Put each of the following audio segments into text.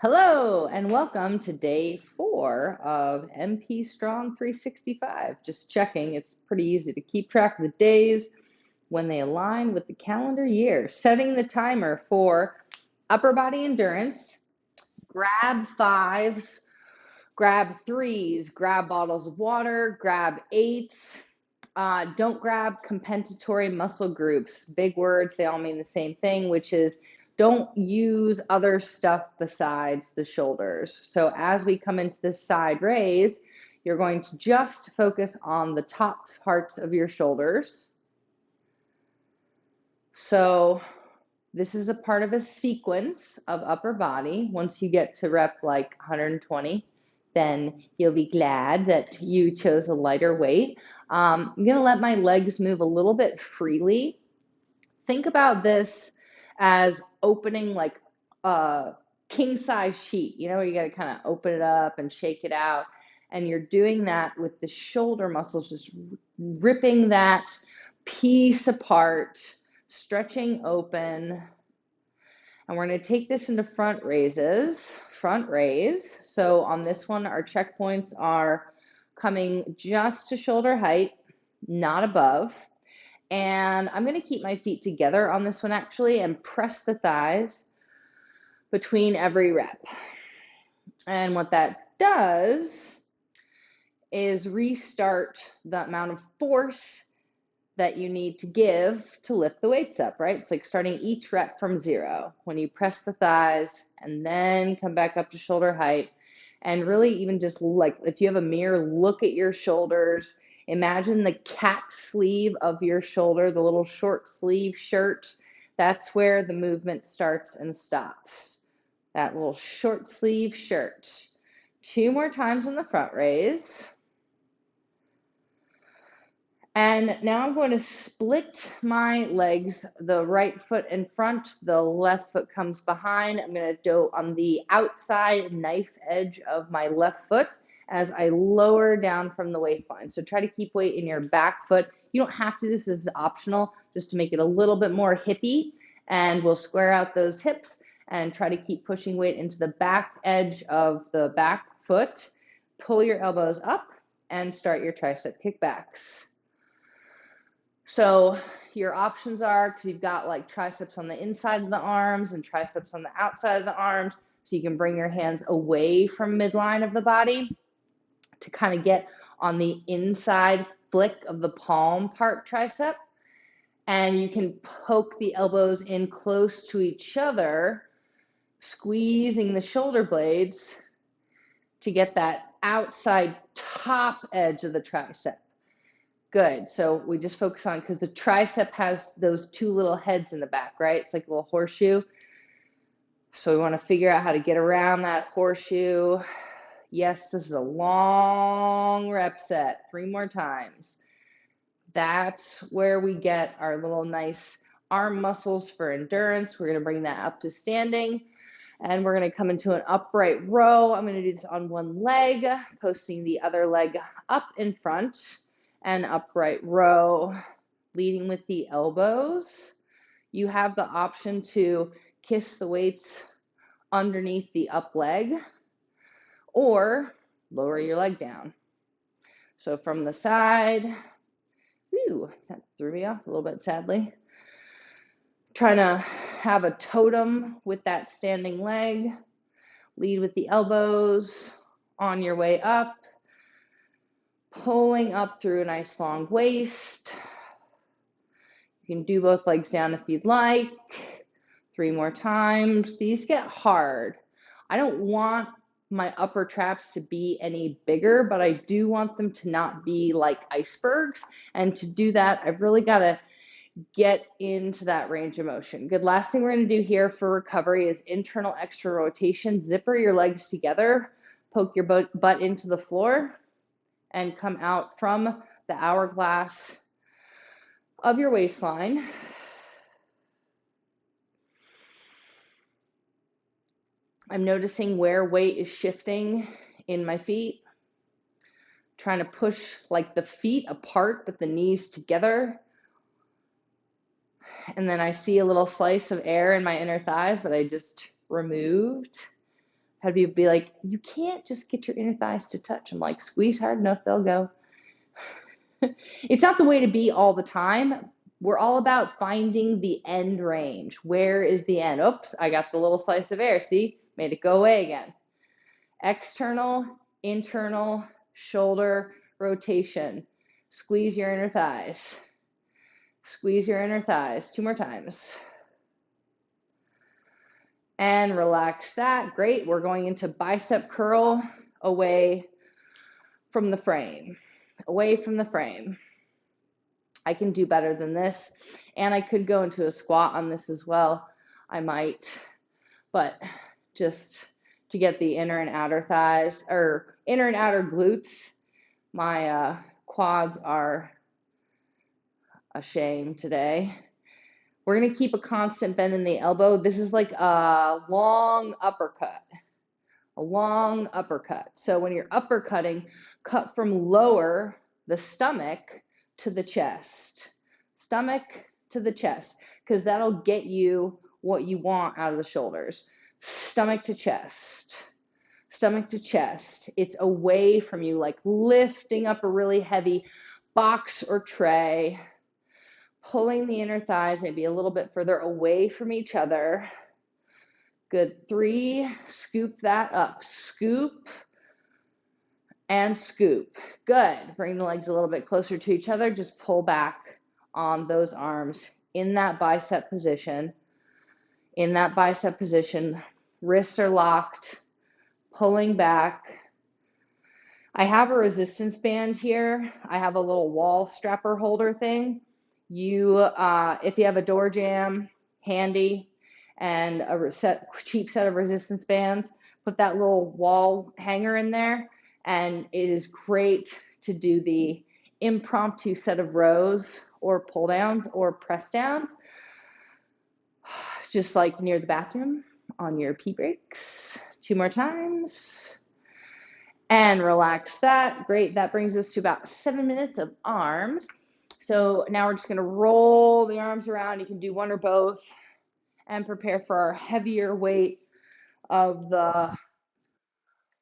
Hello and welcome to day 4 of MP Strong 365. Just checking, it's pretty easy to keep track of the days when they align with the calendar year. Setting the timer for upper body endurance, grab fives, grab threes, grab bottles of water, grab eights. Don't grab compensatory muscle groups. Big words, they all mean the same thing, which is don't use other stuff besides the shoulders. So as we come into this side raise, you're going to just focus on the top parts of your shoulders. So this is a part of a sequence of upper body. Once you get to rep like 120, then you'll be glad that you chose a lighter weight. I'm going to let my legs move a little bit freely. Think about this as opening like a king size sheet, you know, you got to kind of open it up and shake it out. And you're doing that with the shoulder muscles, just ripping that piece apart, stretching open. And we're going to take this into front raises, front raise. So on this one, our checkpoints are coming just to shoulder height, not above. And I'm going to keep my feet together on this one actually and press the thighs between every rep. And what that does is restart the amount of force that you need to give to lift the weights up, right? It's like starting each rep from 0 when you press the thighs and then come back up to shoulder height. And really even just like if you have a mirror, look at your shoulders. Imagine the cap sleeve of your shoulder, the little short sleeve shirt. That's where the movement starts and stops. That little short sleeve shirt. 2 more times in the front raise. And now I'm going to split my legs, the right foot in front, the left foot comes behind. I'm going to do on the outside knife edge of my left foot as I lower down from the waistline. So try to keep weight in your back foot. You don't have to, this is optional, just to make it a little bit more hippie. And we'll square out those hips and try to keep pushing weight into the back edge of the back foot. Pull your elbows up and start your tricep kickbacks. So your options are, because you've got like triceps on the inside of the arms and triceps on the outside of the arms, so you can bring your hands away from midline of the body to kind of get on the inside flick of the palm part tricep. And you can poke the elbows in close to each other, squeezing the shoulder blades to get that outside top edge of the tricep. Good. So we just focus on, because the tricep has those 2 little heads in the back, right? It's like a little horseshoe. So we want to figure out how to get around that horseshoe. Yes, this is a long rep set. 3 more times. That's where we get our little nice arm muscles for endurance. We're going to bring that up to standing. And we're going to come into an upright row. I'm going to do this on one leg, posting the other leg up in front. And upright row, leading with the elbows. You have the option to kiss the weights underneath the up leg or lower your leg down. So from the side, that threw me off a little bit sadly. Trying to have a totem with that standing leg. Lead with the elbows on your way up. Pulling up through a nice long waist. You can do both legs down if you'd like. 3 more times. These get hard. I don't want my upper traps to be any bigger, but I do want them to not be like icebergs. And to do that, I've really got to get into that range of motion. Good. Last thing we're going to do here for recovery is internal extra rotation. Zipper your legs together. Poke your butt into the floor. And come out from the hourglass of your waistline. I'm noticing where weight is shifting in my feet. Trying to push like the feet apart but the knees together. And then I see a little slice of air in my inner thighs that I just removed. Had people be like, you can't just get your inner thighs to touch. I'm like, squeeze hard enough, they'll go. It's not the way to be all the time. We're all about finding the end range. Where is the end? Oops, I got the little slice of air. See, made it go away again. External, internal, shoulder rotation. Squeeze your inner thighs. Squeeze your inner thighs. 2 more times. And relax that. Great. We're going into bicep curl away from the frame. Away from the frame. I can do better than this. And I could go into a squat on this as well. I might. But just to get the inner and outer thighs, or inner and outer glutes, my quads are a shame today. We're going to keep a constant bend in the elbow. This is like a long uppercut. A long uppercut. So when you're uppercutting, cut from lower, the stomach, to the chest. Stomach to the chest, because that'll get you what you want out of the shoulders. Stomach to chest. Stomach to chest. It's away from you, like lifting up a really heavy box or tray. Pulling the inner thighs maybe a little bit further away from each other. Good. 3, scoop that up. Scoop and scoop. Good. Bring the legs a little bit closer to each other. Just pull back on those arms in that bicep position. In that bicep position. Wrists are locked. Pulling back. I have a resistance band here. I have a little wall strapper holder thing. If you have a door jamb handy and a cheap set of resistance bands, put that little wall hanger in there, and it is great to do the impromptu set of rows or pull downs or press downs, just like near the bathroom on your pee breaks. 2 more times. And relax that. Great. That brings us to about 7 minutes of arms. So now we're just going to roll the arms around. You can do one or both and prepare for our heavier weight of the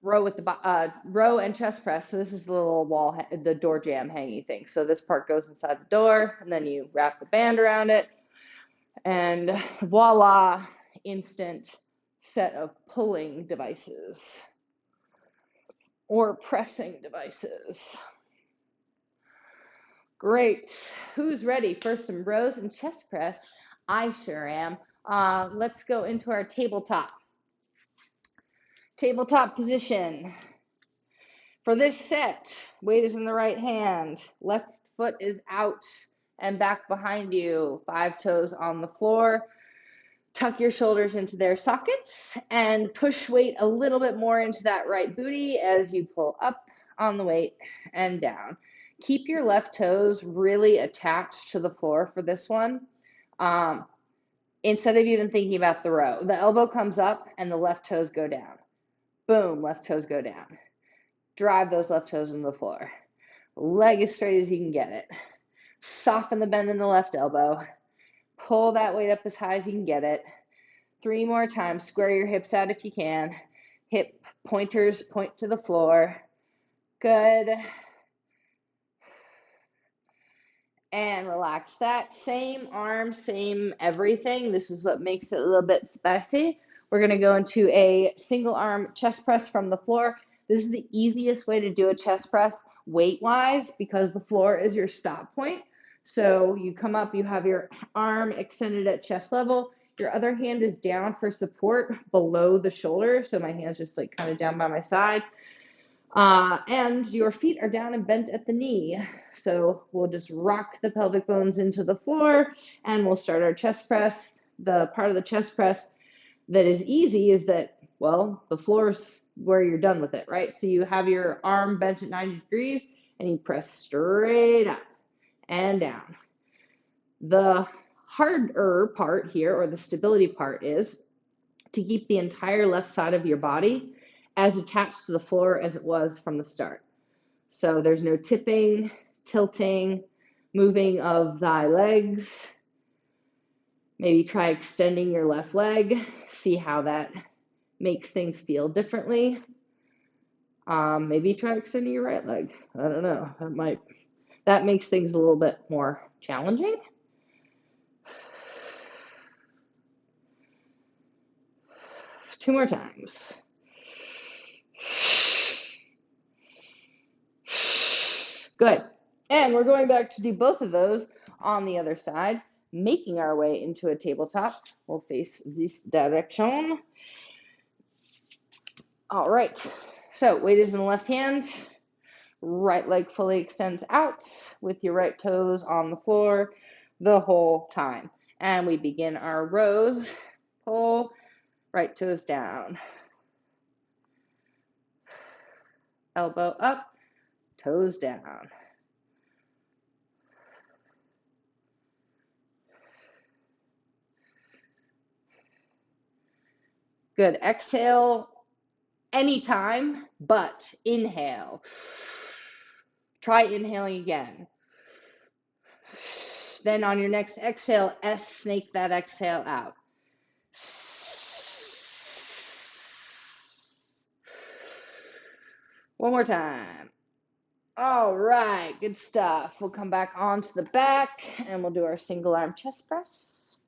row with the row and chest press. So this is the little wall, the door jamb hanging thing. So this part goes inside the door, and then you wrap the band around it, and voila, instant set of pulling devices or pressing devices. Great. Who's ready for some rows and chest press? I sure am. Let's go into our tabletop. Tabletop position. For this set, weight is in the right hand. Left foot is out and back behind you. 5 toes on the floor. Tuck your shoulders into their sockets and push weight a little bit more into that right booty as you pull up on the weight and down. Keep your left toes really attached to the floor for this one. Instead of even thinking about the row, the elbow comes up and the left toes go down. Boom, left toes go down. Drive those left toes into the floor. Leg as straight as you can get it. Soften the bend in the left elbow. Pull that weight up as high as you can get it. 3 more times. Square your hips out if you can. Hip pointers point to the floor. Good. And relax that. Same arm, same everything. This is what makes it a little bit spicy. We're going to go into a single arm chest press from the floor. This is the easiest way to do a chest press weight-wise because the floor is your stop point. So you come up, you have your arm extended at chest level. Your other hand is down for support below the shoulder. So my hand's just like kind of down by my side. And your feet are down and bent at the knee. So we'll just rock the pelvic bones into the floor and we'll start our chest press. The part of the chest press that is easy is that, well, the floor's where you're done with it, right? So you have your arm bent at 90 degrees and you press straight up and down. The harder part here, or the stability part, is to keep the entire left side of your body as attached to the floor as it was from the start. So there's no tipping, tilting, moving of thy legs. Maybe try extending your left leg. See how that makes things feel differently. Maybe try extending your right leg. I don't know. That makes things a little bit more challenging. Two more times. Good. And we're going back to do both of those on the other side, making our way into a tabletop. We'll face this direction. All right. So weight is in the left hand. Right leg fully extends out with your right toes on the floor the whole time. And we begin our rows. Pull, right toes down. Elbow up, toes down. Good. Exhale anytime, but inhale. Try inhaling again. Then on your next exhale, snake that exhale out. One more time. All right, good stuff. We'll come back onto the back and we'll do our single arm chest press.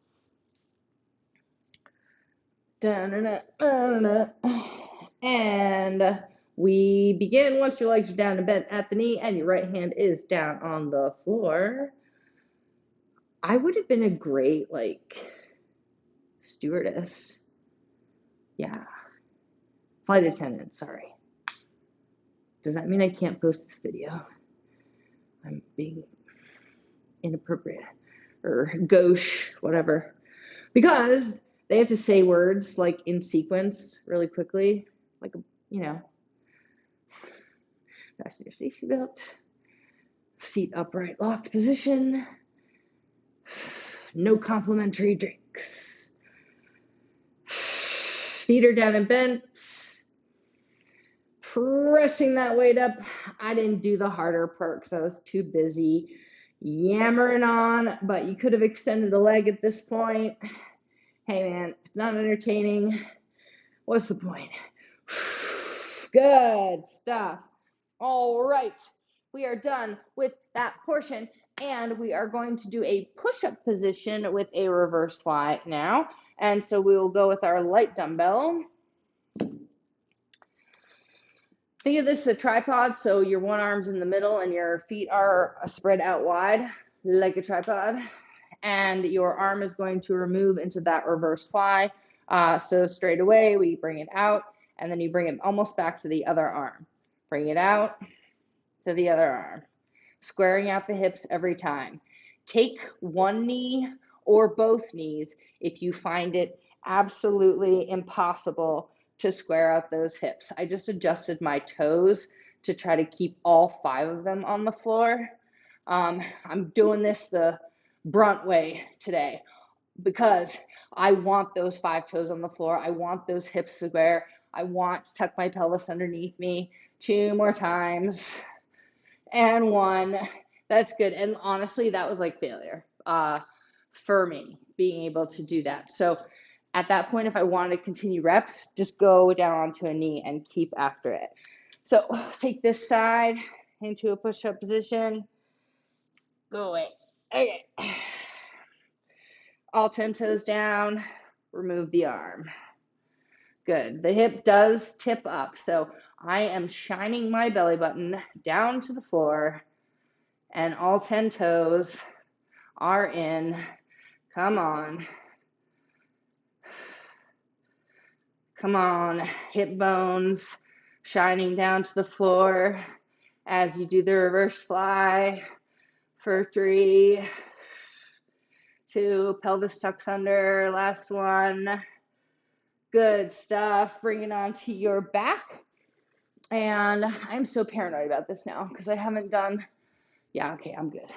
And we begin once your legs are down and bent at the knee and your right hand is down on the floor. I would have been a great, stewardess. Yeah. Flight attendant, sorry. Does that mean I can't post this video? I'm being inappropriate or gauche, whatever. Because they have to say words in sequence really quickly, fasten your safety belt, seat upright locked position, no complimentary drinks, feet are down and bent, pressing that weight up. I didn't do the harder part because I was too busy yammering on, but you could have extended the leg at this point. Hey man, it's not entertaining. What's the point? Good stuff. All right, we are done with that portion, and we are going to do a push-up position with a reverse fly now. And so we will go with our light dumbbell. Think of this as a tripod, so your one arm's in the middle and your feet are spread out wide like a tripod. And your arm is going to move into that reverse fly. So straight away, we bring it out, and then you bring it almost back to the other arm. Bring it out to the other arm. Squaring out the hips every time. Take one knee or both knees if you find it absolutely impossible to square out those hips. I just adjusted my toes to try to keep all 5 of them on the floor. I'm doing this the brunt way today because I want those 5 toes on the floor. I want those hips square. I want to tuck my pelvis underneath me. 2 more times. And 1. That's good. And honestly, that was like failure for me, being able to do that. So at that point, if I wanted to continue reps, just go down onto a knee and keep after it. So take this side into a push-up position. Go away. Okay. All 10 toes down. Remove the arm. Good. The hip does tip up. So I am shining my belly button down to the floor, and all 10 toes are in. Come on. Come on. Hip bones shining down to the floor as you do the reverse fly for 3, 2, pelvis tucks under, last one. Good stuff. Bring it onto your back. And I'm so paranoid about this now because I haven't done, okay, I'm good.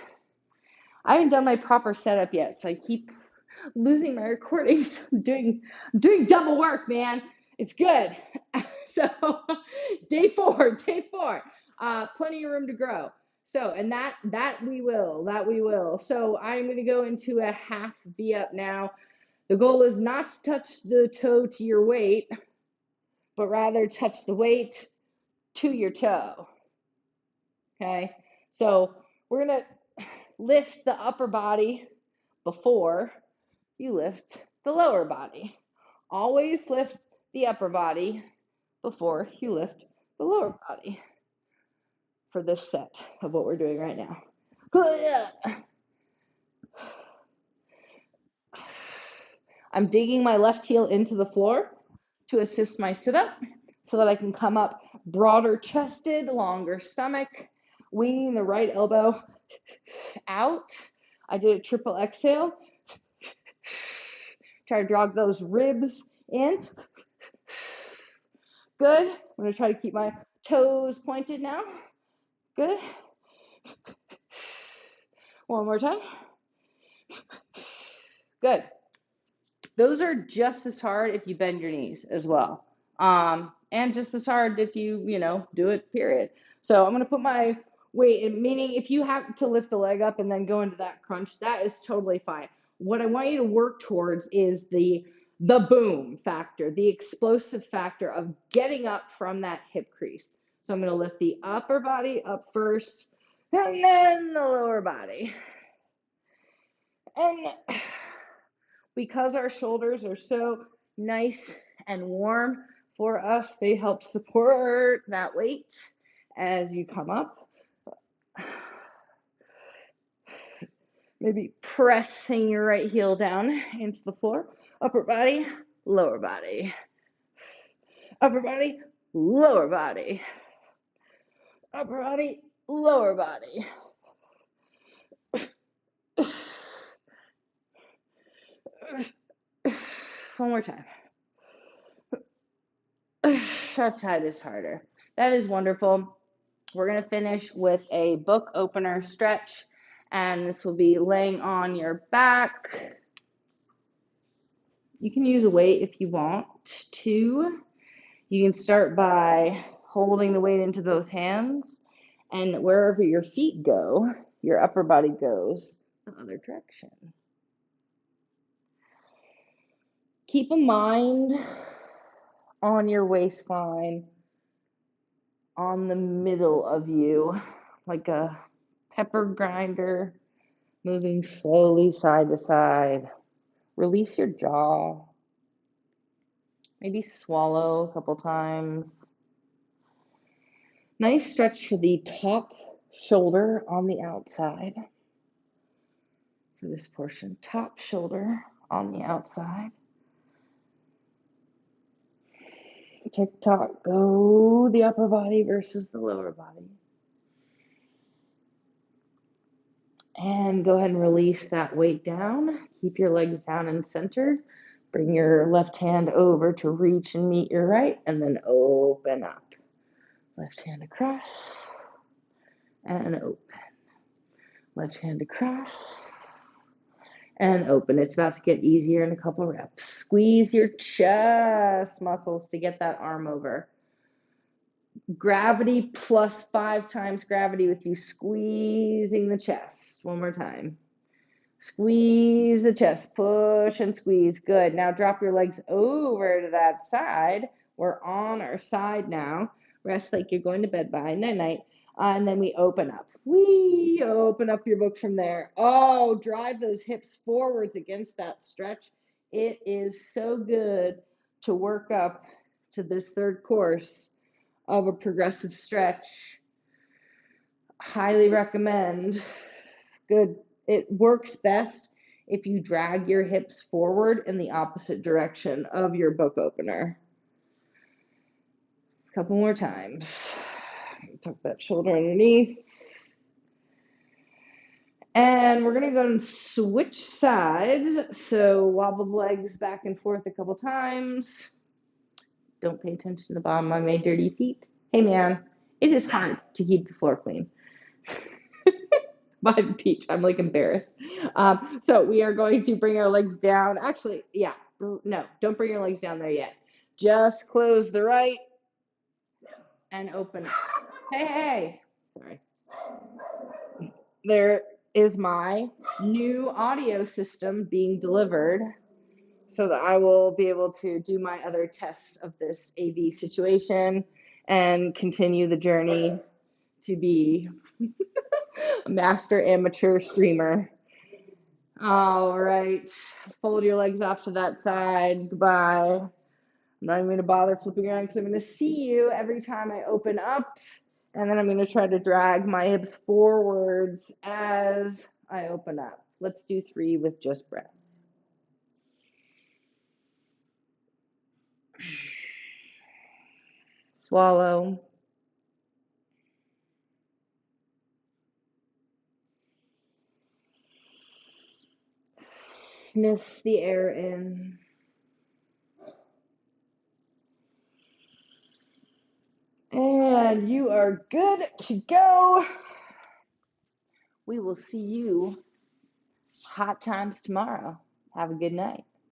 I haven't done my proper setup yet, so I keep losing my recordings. I'm doing double work, man. It's good. So day four, plenty of room to grow. So, and that we will. So I'm going to go into a half V up now. The goal is not to touch the toe to your weight. but rather touch the weight to your toe. Okay, so we're gonna lift the upper body before you lift the lower body. Always lift the upper body before you lift the lower body for this set of what we're doing right now. I'm digging my left heel into the floor to assist my sit-up so that I can come up broader chested, longer stomach, winging the right elbow out. I did a triple exhale. Try to drag those ribs in. Good. I'm going to try to keep my toes pointed now. Good. One more time. Good. Those are just as hard if you bend your knees as well. And just as hard if you do it, period. So I'm going to put my weight, meaning if you have to lift the leg up and then go into that crunch, that is totally fine. What I want you to work towards is the boom factor, the explosive factor of getting up from that hip crease. So I'm going to lift the upper body up first, and then the lower body. And because our shoulders are so nice and warm for us, they help support that weight as you come up. Maybe pressing your right heel down into the floor. Upper body, lower body. Upper body, lower body. Upper body, lower body. One more time. That side is harder. That is wonderful. We're going to finish with a book opener stretch, and this will be laying on your back. You can use a weight if you want to. You can start by holding the weight into both hands, and wherever your feet go, your upper body goes the other direction. Keep a mind on your waistline, on the middle of you, like a pepper grinder, moving slowly side to side. Release your jaw. Maybe swallow a couple times. Nice stretch for the top shoulder on the outside. For this portion, top shoulder on the outside. Tick-tock, go the upper body versus the lower body. And go ahead and release that weight down. Keep your legs down and centered. Bring your left hand over to reach and meet your right, and then open up. Left hand across, and open. Left hand across, and open. It's about to get easier in a couple reps. Squeeze your chest muscles to get that arm over. Gravity plus 5 times gravity with you squeezing the chest. One more time. Squeeze the chest, push and squeeze. Good. Now drop your legs over to that side. We're on our side now. Rest like you're going to bed by night. And then we open up. We open up your book from there. Oh, drive those hips forwards against that stretch. It is so good to work up to this third course of a progressive stretch. Highly recommend. Good. It works best if you drag your hips forward in the opposite direction of your book opener. A couple more times. Tuck that shoulder underneath. And we're going to go and switch sides. So wobble the legs back and forth a couple times. Don't pay attention to the bottom of my dirty feet. Hey, man, it is hard to keep the floor clean. By the beach. I'm like embarrassed. So we are going to bring our legs down. Actually, yeah, no, don't bring your legs down there yet. Just close the right and open it. Hey, sorry. There is my new audio system being delivered so that I will be able to do my other tests of this AV situation and continue the journey to be a master amateur streamer. All right, fold your legs off to that side. Goodbye. I'm not even going to bother flipping around because I'm going to see you every time I open up. And then I'm going to try to drag my hips forwards as I open up. Let's do 3 with just breath. Swallow. Sniff the air in. And you are good to go. We will see you hot times tomorrow. Have a good night.